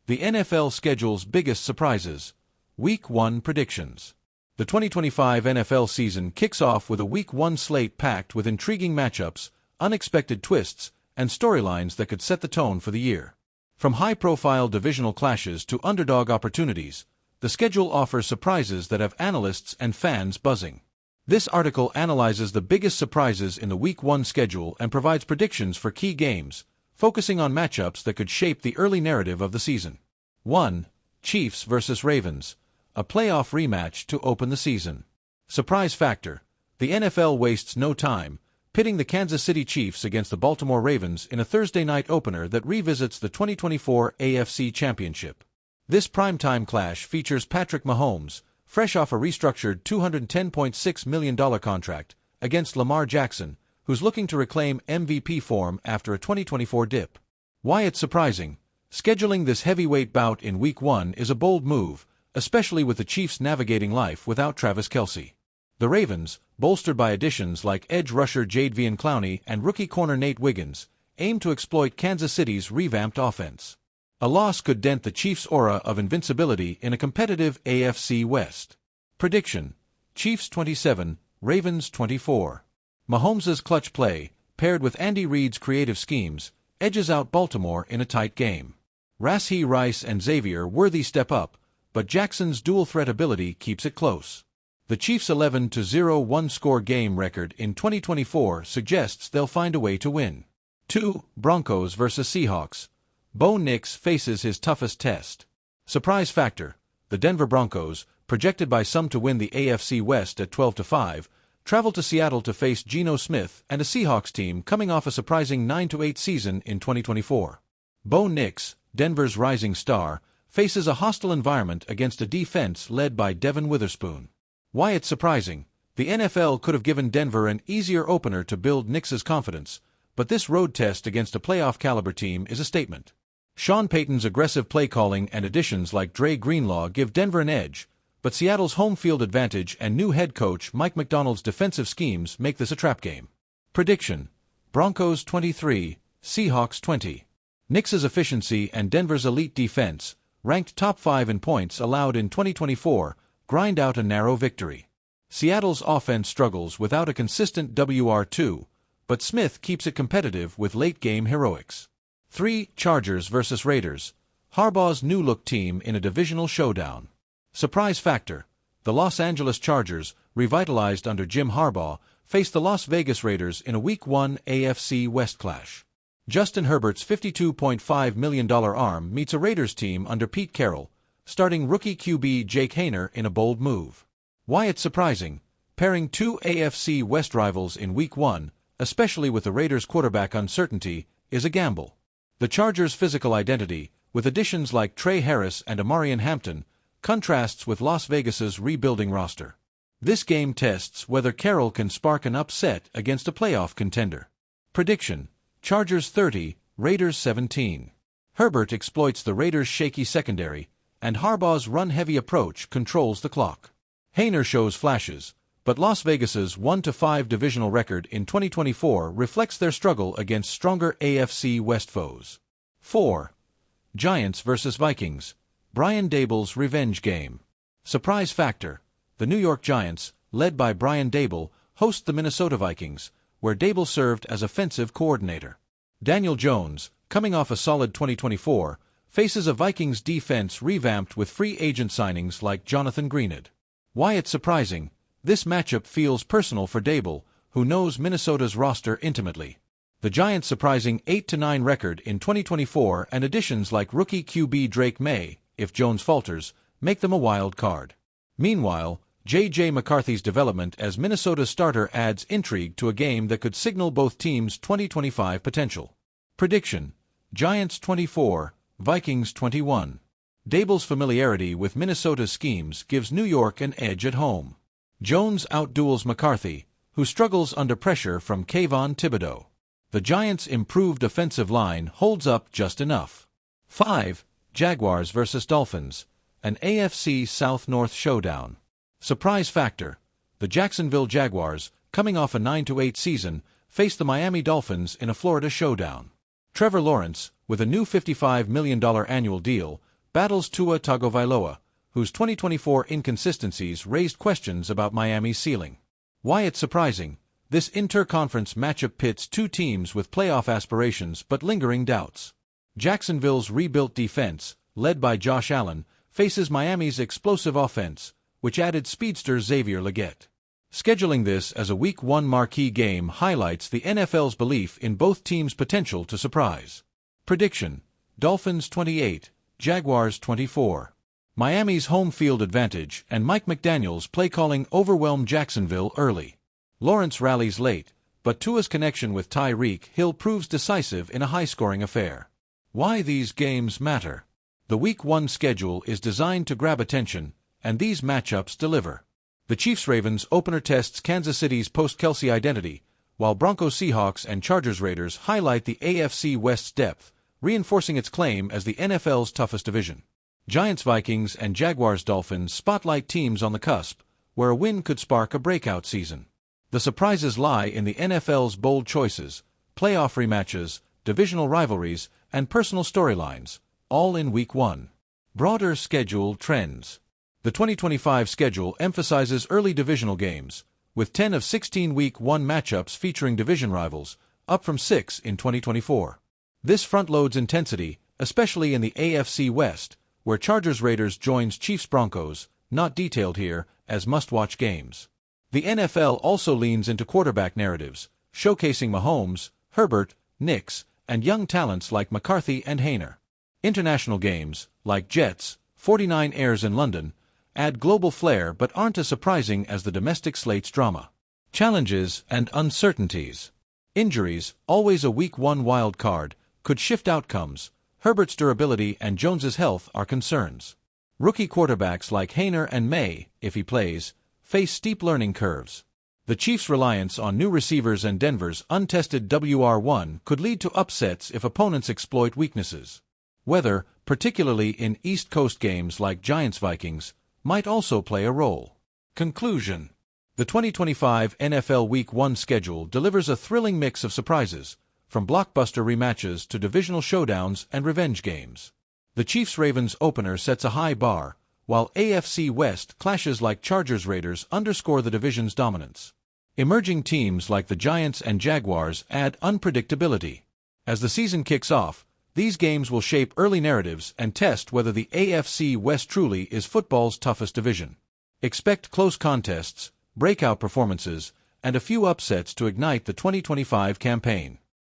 The NFL schedule's biggest surprises. Week 1 predictions. The 2025 NFL season kicks off with a Week 1 slate packed with intriguing matchups, unexpected twists, and storylines that could set the tone for the year. From high-profile divisional clashes to underdog opportunities, the schedule offers surprises that have analysts and fans buzzing. This article analyzes the biggest surprises in the Week 1 schedule and provides predictions for key games, focusing on matchups that could shape the early narrative of the season. 1. Chiefs vs. Ravens, a playoff rematch to open the season. Surprise factor. The NFL wastes no time, pitting the Kansas City Chiefs against the Baltimore Ravens in a Thursday night opener that revisits the 2024 AFC Championship. This primetime clash features Patrick Mahomes, fresh off a restructured $210.6 million contract, against Lamar Jackson, who's looking to reclaim MVP form after a 2024 dip. Why it's surprising? Scheduling this heavyweight bout in Week 1 is a bold move, especially with the Chiefs navigating life without Travis Kelce. The Ravens, bolstered by additions like edge rusher Jadeveon Clowney and rookie corner Nate Wiggins, aim to exploit Kansas City's revamped offense. A loss could dent the Chiefs' aura of invincibility in a competitive AFC West. Prediction: Chiefs 27, Ravens 24. Mahomes' clutch play, paired with Andy Reid's creative schemes, edges out Baltimore in a tight game. Rashee Rice and Xavier Worthy step up, but Jackson's dual-threat ability keeps it close. The Chiefs' 11-0 one-score game record in 2024 suggests they'll find a way to win. 2. Broncos vs. Seahawks. Bo Nix faces his toughest test. Surprise factor. The Denver Broncos, projected by some to win the AFC West at 12-5, travel to Seattle to face Geno Smith and a Seahawks team coming off a surprising 9-8 season in 2024. Bo Nix, Denver's rising star, faces a hostile environment against a defense led by Devin Witherspoon. Why it's surprising? The NFL could have given Denver an easier opener to build Nix's confidence, but this road test against a playoff-caliber team is a statement. Sean Payton's aggressive play calling and additions like Dre Greenlaw give Denver an edge, but Seattle's home field advantage and new head coach Mike Macdonald's defensive schemes make this a trap game. Prediction: Broncos 23, Seahawks 20. Nix's efficiency and Denver's elite defense, ranked top 5 in points allowed in 2024, grind out a narrow victory. Seattle's offense struggles without a consistent WR2, but Smith keeps it competitive with late-game heroics. 3. Chargers vs. Raiders, Harbaugh's new-look team in a divisional showdown. Surprise factor. The Los Angeles Chargers, revitalized under Jim Harbaugh, face the Las Vegas Raiders in a Week 1 AFC West clash. Justin Herbert's $52.5 million arm meets a Raiders team under Pete Carroll, starting rookie QB Jake Haener in a bold move. Why it's surprising? Pairing two AFC West rivals in Week 1, especially with the Raiders' quarterback uncertainty, is a gamble. The Chargers' physical identity, with additions like Trey Harris and Amarian Hampton, contrasts with Las Vegas's rebuilding roster. This game tests whether Carroll can spark an upset against a playoff contender. Prediction: Chargers 30, Raiders 17. Herbert exploits the Raiders' shaky secondary, and Harbaugh's run-heavy approach controls the clock. Haener shows flashes, but Las Vegas's 1-5 divisional record in 2024 reflects their struggle against stronger AFC West foes. 4. Giants vs. Vikings, Brian Daboll's revenge game. Surprise factor. The New York Giants, led by Brian Daboll, host the Minnesota Vikings, where Daboll served as offensive coordinator. Daniel Jones, coming off a solid 2024, faces a Vikings defense revamped with free agent signings like Jonathan Greenard. Why it's surprising? This matchup feels personal for Daboll, who knows Minnesota's roster intimately. The Giants' surprising 8-9 record in 2024 and additions like rookie QB Drake May, if Jones falters, make them a wild card. Meanwhile, J.J. McCarthy's development as Minnesota's starter adds intrigue to a game that could signal both teams' 2025 potential. Prediction: Giants 24, Vikings 21. Daboll's familiarity with Minnesota's schemes gives New York an edge at home. Jones outduels McCarthy, who struggles under pressure from Kayvon Thibodeau. The Giants' improved offensive line holds up just enough. 5. Jaguars vs. Dolphins, an AFC South-North showdown. Surprise factor. The Jacksonville Jaguars, coming off a 9-8 season, face the Miami Dolphins in a Florida showdown. Trevor Lawrence, with a new $55 million annual deal, battles Tua Tagovailoa, whose 2024 inconsistencies raised questions about Miami's ceiling. Why it's surprising, this inter-conference matchup pits two teams with playoff aspirations but lingering doubts. Jacksonville's rebuilt defense, led by Josh Allen, faces Miami's explosive offense, which added speedster Xavier Legette. Scheduling this as a Week 1 marquee game highlights the NFL's belief in both teams' potential to surprise. Prediction: Dolphins 28, Jaguars 24. Miami's home field advantage and Mike McDaniel's play-calling overwhelmed Jacksonville early. Lawrence rallies late, but Tua's connection with Tyreek Hill proves decisive in a high-scoring affair. Why these games matter? The Week 1 schedule is designed to grab attention, and these matchups deliver. The Chiefs-Ravens opener tests Kansas City's post-Kelce identity, while Broncos-Seahawks and Chargers-Raiders highlight the AFC West's depth, reinforcing its claim as the NFL's toughest division. Giants-Vikings and Jaguars-Dolphins spotlight teams on the cusp, where a win could spark a breakout season. The surprises lie in the NFL's bold choices, playoff rematches, divisional rivalries, and personal storylines, all in Week 1. Broader schedule trends. The 2025 schedule emphasizes early divisional games, with 10 of 16 Week 1 matchups featuring division rivals, up from 6 in 2024. This front-loads intensity, especially in the AFC West, where Chargers-Raiders joins Chiefs-Broncos, not detailed here, as must-watch games. The NFL also leans into quarterback narratives, showcasing Mahomes, Herbert, Nix, and young talents like McCarthy and Haener. International games, like Jets, 49ers in London, add global flair but aren't as surprising as the domestic slate's drama. Challenges and uncertainties. Injuries, always a Week 1 wild card, could shift outcomes. Herbert's durability and Jones's health are concerns. Rookie quarterbacks like Haener and May, if he plays, face steep learning curves. The Chiefs' reliance on new receivers and Denver's untested WR1 could lead to upsets if opponents exploit weaknesses. Weather, particularly in East Coast games like Giants-Vikings, might also play a role. Conclusion. The 2025 NFL Week 1 schedule delivers a thrilling mix of surprises, from blockbuster rematches to divisional showdowns and revenge games. The Chiefs-Ravens opener sets a high bar, while AFC West clashes like Chargers-Raiders underscore the division's dominance. Emerging teams like the Giants and Jaguars add unpredictability. As the season kicks off, these games will shape early narratives and test whether the AFC West truly is football's toughest division. Expect close contests, breakout performances, and a few upsets to ignite the 2025 campaign.